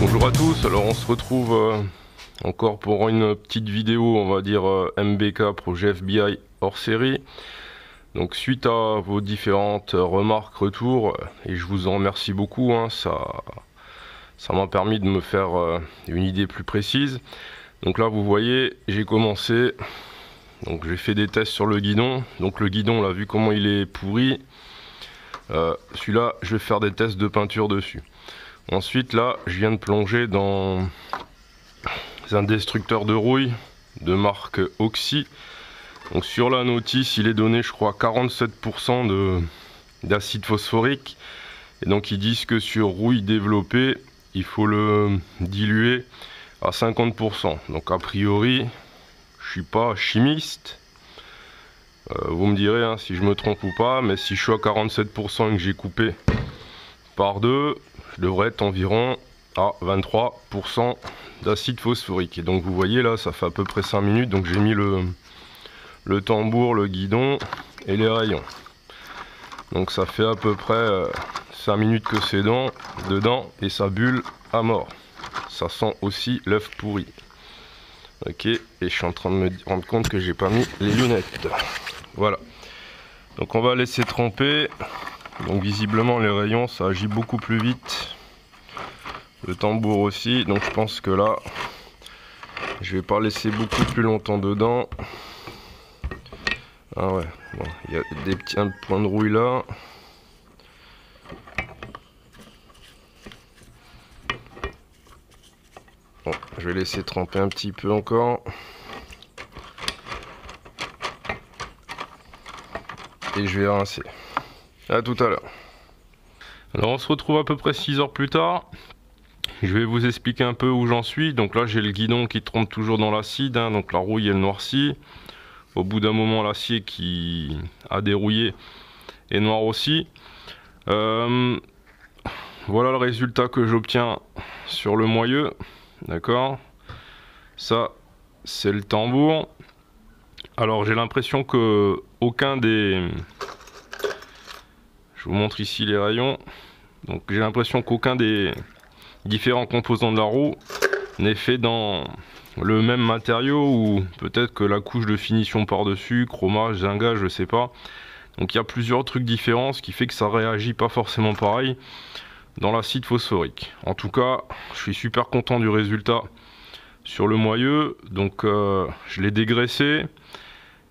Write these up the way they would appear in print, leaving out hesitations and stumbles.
Bonjour à tous, alors on se retrouve encore pour une petite vidéo, on va dire MBK projet FBI hors série. Donc suite à vos différentes remarques, retours, et je vous en remercie beaucoup, hein, ça m'a permis de me faire une idée plus précise. Donc là vous voyez, j'ai commencé, donc j'ai fait des tests sur le guidon. Donc le guidon là, vu comment il est pourri, celui-là je vais faire des tests de peinture dessus. Ensuite là je viens de plonger dans un destructeur de rouille de marque Oxy. Donc sur la notice il est donné je crois 47% d'acide phosphorique. Et donc ils disent que sur rouille développée il faut le diluer à 50%. Donc a priori je suis pas chimiste. Vous me direz hein, si je me trompe ou pas. Mais si je suis à 47% et que j'ai coupé par deux, je devrais être environ à 23% d'acide phosphorique. Et donc vous voyez là ça fait à peu près 5 minutes. Donc j'ai mis le tambour, le guidon et les rayons. Donc ça fait à peu près 5 minutes que c'est dedans et ça bulle à mort. Ça sent aussi l'œuf pourri. Ok, et je suis en train de me rendre compte que j'ai pas mis les lunettes. Voilà. Donc on va laisser tremper. Donc visiblement les rayons ça agit beaucoup plus vite. Le tambour aussi. Donc je pense que là je vais pas laisser beaucoup plus longtemps dedans. Ah ouais, bon, il y a des petits points de rouille là. Bon, je vais laisser tremper un petit peu encore. Et je vais rincer. A tout à l'heure. Alors on se retrouve à peu près 6 heures plus tard. Je vais vous expliquer un peu où j'en suis. Donc là j'ai le guidon qui trempe toujours dans l'acide, hein, donc la rouille elle noircit. Au bout d'un moment l'acier qui a dérouillé est noir aussi. Voilà le résultat que j'obtiens sur le moyeu. D'accord. Ça c'est le tambour. Alors j'ai l'impression que aucun des... Je vous montre ici les rayons. Donc j'ai l'impression qu'aucun des différents composants de la roue n'est fait dans le même matériau, ou peut-être que la couche de finition par dessus, chromage, zinga, je sais pas. Donc il y a plusieurs trucs différents, ce qui fait que ça réagit pas forcément pareil dans l'acide phosphorique. En tout cas je suis super content du résultat sur le moyeu. Donc je l'ai dégraissé,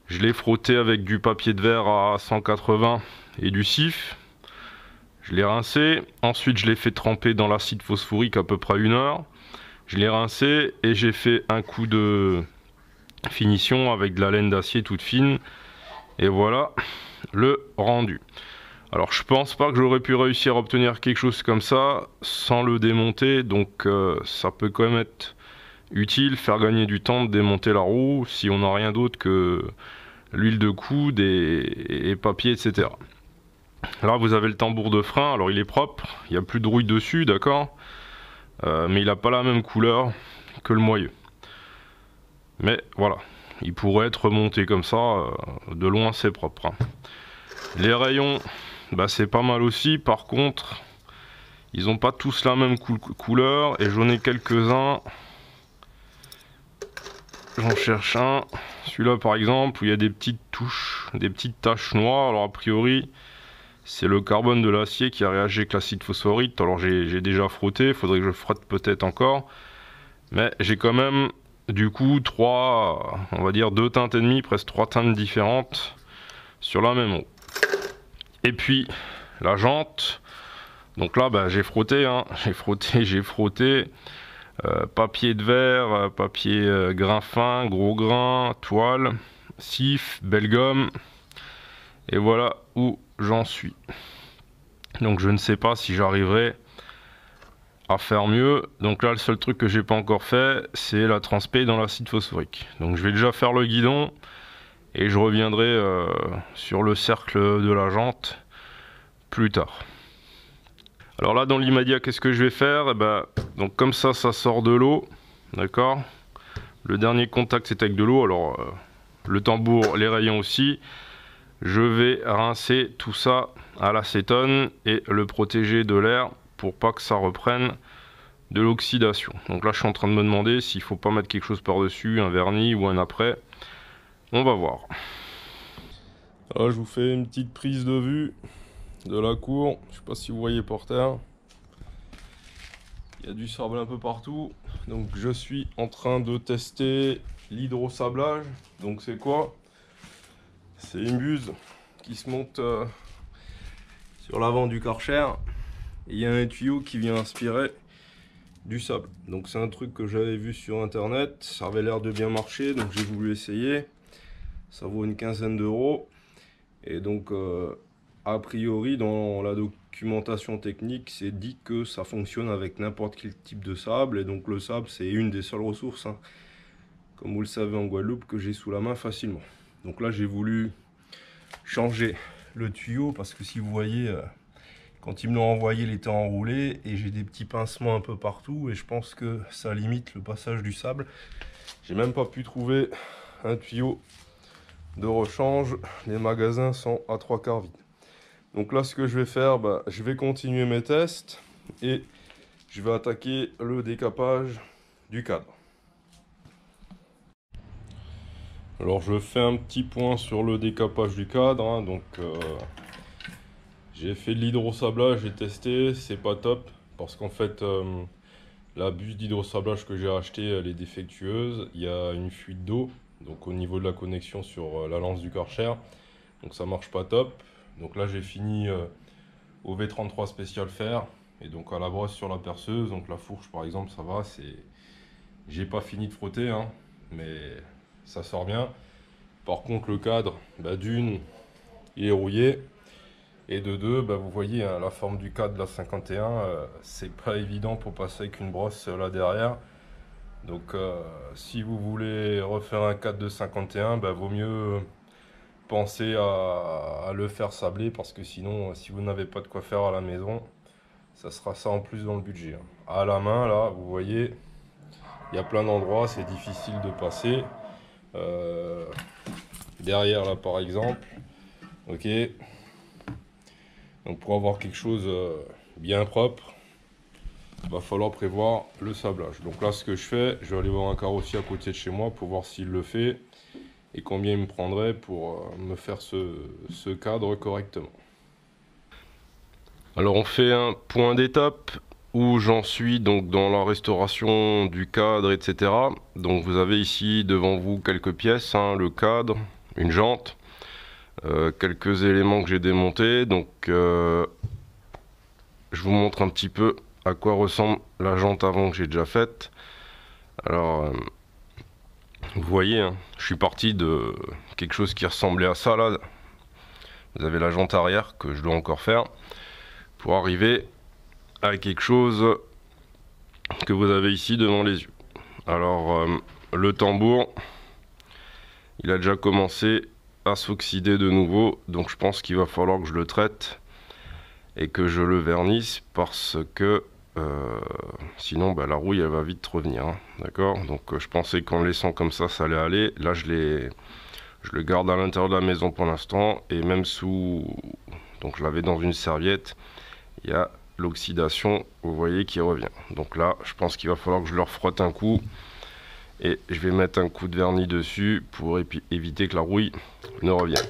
je l'ai frotté avec du papier de verre à 180 et du sif. Je l'ai rincé, ensuite je l'ai fait tremper dans l'acide phosphorique à peu près 1 heure. Je l'ai rincé et j'ai fait un coup de finition avec de la laine d'acier toute fine. Et voilà le rendu. Alors je pense pas que j'aurais pu réussir à obtenir quelque chose comme ça sans le démonter. Donc ça peut quand même être utile, faire gagner du temps de démonter la roue si on n'a rien d'autre que l'huile de coude et papier, etc. Là vous avez le tambour de frein, alors il est propre, il n'y a plus de rouille dessus, d'accord, mais il n'a pas la même couleur que le moyeu. Mais voilà, il pourrait être remonté comme ça, de loin c'est propre. Hein. Les rayons, bah, c'est pas mal aussi, par contre, ils n'ont pas tous la même couleur, et j'en ai quelques-uns. J'en cherche un, celui-là par exemple, où il y a des petites touches, des petites taches noires, alors a priori... c'est le carbone de l'acier qui a réagi avec l'acide phosphorique. Alors j'ai déjà frotté, il faudrait que je frotte peut-être encore. Mais j'ai quand même du coup on va dire 2 teintes et demie, presque 3 teintes différentes sur la même roue. Et puis la jante. Donc là bah, j'ai frotté, hein. j'ai frotté. Papier de verre, papier grain fin, gros grain, toile, sif, belle gomme. Et voilà où j'en suis. Donc je ne sais pas si j'arriverai à faire mieux. Donc là le seul truc que j'ai pas encore fait c'est la transpé dans l'acide phosphorique. Donc je vais déjà faire le guidon et je reviendrai sur le cercle de la jante plus tard. Alors là dans l'immédiat qu'est-ce que je vais faire? Et ben, donc comme ça sort de l'eau, d'accord. Le dernier contact c'est avec de l'eau. Alors le tambour, les rayons aussi. Je vais rincer tout ça à l'acétone et le protéger de l'air pour pas que ça reprenne de l'oxydation. Donc là je suis en train de me demander s'il faut pas mettre quelque chose par dessus, un vernis ou un après. On va voir. Là je vous fais une petite prise de vue de la cour. Je sais pas si vous voyez par terre. Il y a du sable un peu partout. Donc je suis en train de tester l'hydrosablage. Donc c'est quoi? C'est une buse qui se monte sur l'avant du Karcher. Et il y a un tuyau qui vient aspirer du sable. Donc c'est un truc que j'avais vu sur internet. Ça avait l'air de bien marcher. Donc j'ai voulu essayer. Ça vaut une quinzaine d'euros. Et donc a priori dans la documentation technique c'est dit que ça fonctionne avec n'importe quel type de sable. Et donc le sable c'est une des seules ressources, hein, comme vous le savez en Guadeloupe, que j'ai sous la main facilement. Donc là j'ai voulu changer le tuyau parce que si vous voyez quand ils me l'ont envoyé il était enroulé et j'ai des petits pincements un peu partout et je pense que ça limite le passage du sable. J'ai même pas pu trouver un tuyau de rechange, les magasins sont à 3/4 vides. Donc là ce que je vais faire, je vais continuer mes tests et je vais attaquer le décapage du cadre. Alors je fais un petit point sur le décapage du cadre, hein. Donc j'ai fait de l'hydrosablage, j'ai testé, c'est pas top parce qu'en fait la buse d'hydrosablage que j'ai achetée elle est défectueuse, il y a une fuite d'eau donc au niveau de la connexion sur la lance du Karcher, donc ça marche pas top. Donc là j'ai fini au V33 spécial fer et donc à la brosse sur la perceuse. Donc la fourche par exemple ça va, j'ai pas fini de frotter, hein, mais ça sort bien. Par contre le cadre, d'une il est rouillé et de deux vous voyez hein, la forme du cadre de la 51, c'est pas évident pour passer avec une brosse là derrière. Donc si vous voulez refaire un cadre de 51, vaut mieux penser à le faire sabler parce que sinon si vous n'avez pas de quoi faire à la maison, ça sera ça en plus dans le budget, hein. À la main là vous voyez il y a plein d'endroits c'est difficile de passer, derrière là par exemple, ok. Donc pour avoir quelque chose bien propre, il va falloir prévoir le sablage. Donc là ce que je fais, je vais aller voir un carrossier à côté de chez moi pour voir s'il le fait et combien il me prendrait pour me faire ce cadre correctement. Alors on fait un point d'étape où j'en suis donc dans la restauration du cadre, etc. Donc vous avez ici devant vous quelques pièces, hein, le cadre, une jante, quelques éléments que j'ai démontés. Donc je vous montre un petit peu à quoi ressemble la jante avant que j'ai déjà faite. Alors vous voyez, hein, je suis parti de quelque chose qui ressemblait à ça là. Vous avez la jante arrière que je dois encore faire pour arriver à quelque chose que vous avez ici devant les yeux. Alors le tambour, il a déjà commencé à s'oxyder de nouveau, donc je pense qu'il va falloir que je le traite et que je le vernisse parce que sinon la rouille elle va vite revenir, hein, d'accord. Donc je pensais qu'en le laissant comme ça allait aller. Là je le garde à l'intérieur de la maison pour l'instant et même sous, donc je l'avais dans une serviette, il y a l'oxydation vous voyez qui revient. Donc là je pense qu'il va falloir que je leur frotte un coup et je vais mettre un coup de vernis dessus pour éviter que la rouille ne revienne.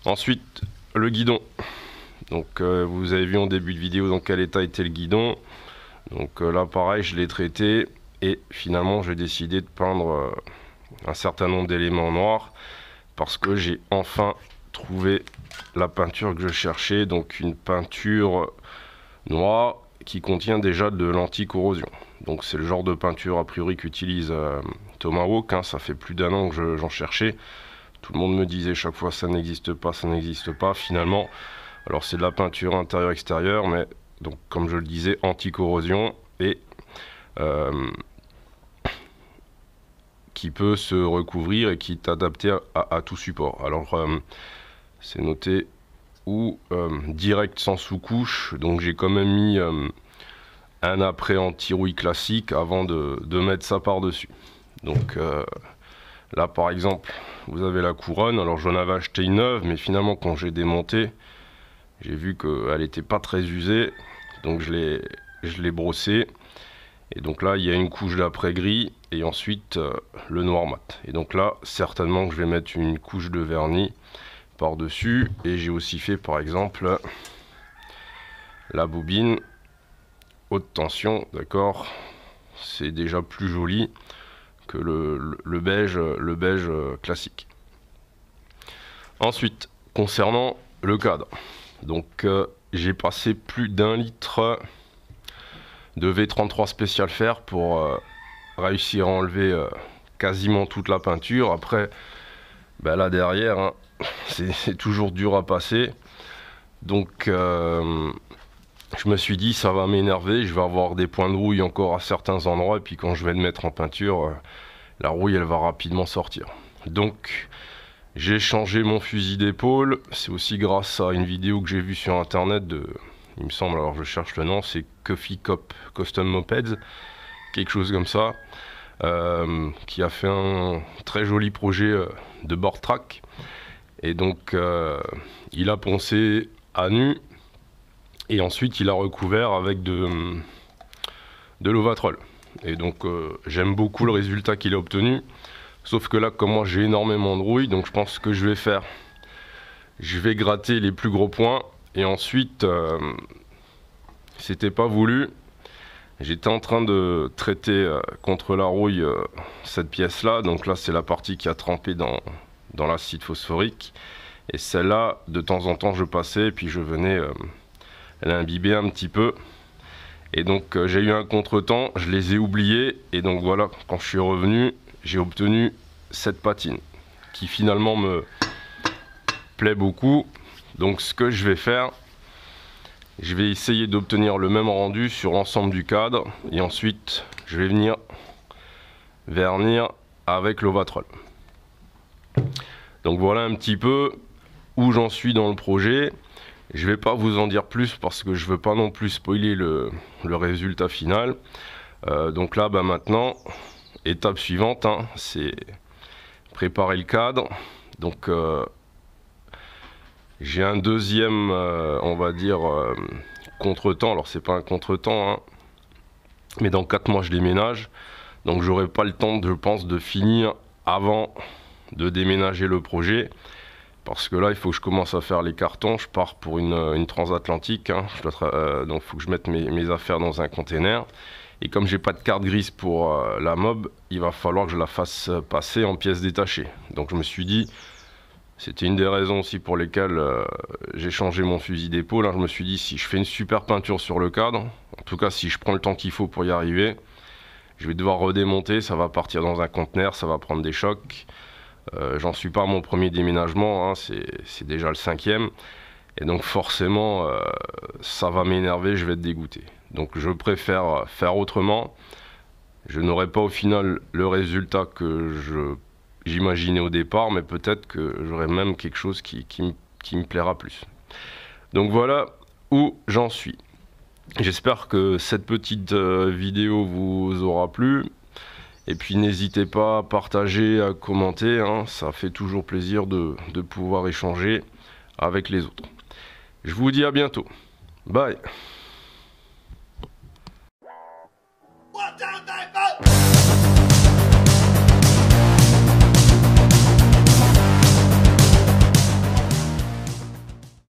Ensuite le guidon. Donc vous avez vu en début de vidéo dans quel état était le guidon. Donc là pareil je l'ai traité et finalement j'ai décidé de peindre un certain nombre d'éléments noirs parce que j'ai enfin trouvé la peinture que je cherchais. Donc une peinture noire qui contient déjà de l'anti-corrosion. Donc c'est le genre de peinture a priori qu'utilise Tomahawk, hein. Ça fait plus d'un an que j'en cherchais. Tout le monde me disait chaque fois ça n'existe pas, ça n'existe pas. Finalement, alors c'est de la peinture intérieure-extérieure, mais donc comme je le disais, anti-corrosion et qui peut se recouvrir et qui est adapté à tout support. Alors c'est noté ou direct sans sous-couche, donc j'ai quand même mis un après anti-rouille classique avant de mettre ça par dessus. Donc Là par exemple, vous avez la couronne. Alors j'en avais acheté une neuve, mais finalement quand j'ai démonté, j'ai vu qu'elle n'était pas très usée. Donc je l'ai brossée. Et donc là, il y a une couche d'après-gris et ensuite le noir mat. Et donc là, certainement que je vais mettre une couche de vernis par-dessus. Et j'ai aussi fait par exemple la bobine haute tension, d'accord. C'est déjà plus joli que le beige classique. Ensuite, concernant le cadre, donc j'ai passé plus d'1 litre de V33 spécial fer pour réussir à enlever quasiment toute la peinture. Après, ben là derrière, hein, c'est toujours dur à passer. Donc je me suis dit ça va m'énerver, je vais avoir des points de rouille encore à certains endroits, et puis quand je vais le mettre en peinture, la rouille elle va rapidement sortir. Donc j'ai changé mon fusil d'épaule. C'est aussi grâce à une vidéo que j'ai vue sur internet de, il me semble, alors je cherche le nom, c'est Coffee Cop Custom Mopeds, quelque chose comme ça, qui a fait un très joli projet de board track. Et donc il a poncé à nu et ensuite il a recouvert avec de l'Ovatrol. Et donc j'aime beaucoup le résultat qu'il a obtenu, sauf que là comme moi j'ai énormément de rouille, donc je pense que je vais faire, je vais gratter les plus gros points. Et ensuite, c'était pas voulu. J'étais en train de traiter contre la rouille cette pièce-là. Donc là, c'est la partie qui a trempé dans l'acide phosphorique. Et celle-là, de temps en temps, je passais et puis je venais l'imbiber un petit peu. Et donc, j'ai eu un contretemps, je les ai oubliés. Et donc voilà, quand je suis revenu, j'ai obtenu cette patine qui finalement me plaît beaucoup. Donc ce que je vais faire, je vais essayer d'obtenir le même rendu sur l'ensemble du cadre et ensuite je vais venir vernir avec l'Ovatrol. Donc voilà un petit peu où j'en suis dans le projet. Je vais pas vous en dire plus parce que je veux pas non plus spoiler le résultat final. Donc là bah maintenant, étape suivante, hein, c'est préparer le cadre. Donc j'ai un deuxième, on va dire, contretemps. Alors c'est pas un contretemps, hein, mais dans 4 mois je déménage. Donc j'aurai pas le temps, je pense, de finir avant de déménager le projet. Parce que là, il faut que je commence à faire les cartons. Je pars pour une transatlantique, hein. Donc il faut que je mette mes affaires dans un container. Et comme j'ai pas de carte grise pour la mob, il va falloir que je la fasse passer en pièces détachées. Donc je me suis dit... C'était une des raisons aussi pour lesquelles j'ai changé mon fusil d'épaule. Hein. Je me suis dit, si je fais une super peinture sur le cadre, en tout cas si je prends le temps qu'il faut pour y arriver, je vais devoir redémonter, ça va partir dans un conteneur, ça va prendre des chocs. J'en suis pas à mon premier déménagement, hein, c'est déjà le 5e. Et donc forcément, ça va m'énerver, je vais être dégoûté. Donc je préfère faire autrement. Je n'aurai pas au final le résultat que j'imaginais au départ, mais peut-être que j'aurai même quelque chose qui me plaira plus. Donc voilà où j'en suis. J'espère que cette petite vidéo vous aura plu. Et puis n'hésitez pas à partager, à commenter, hein, ça fait toujours plaisir de pouvoir échanger avec les autres. Je vous dis à bientôt. Bye.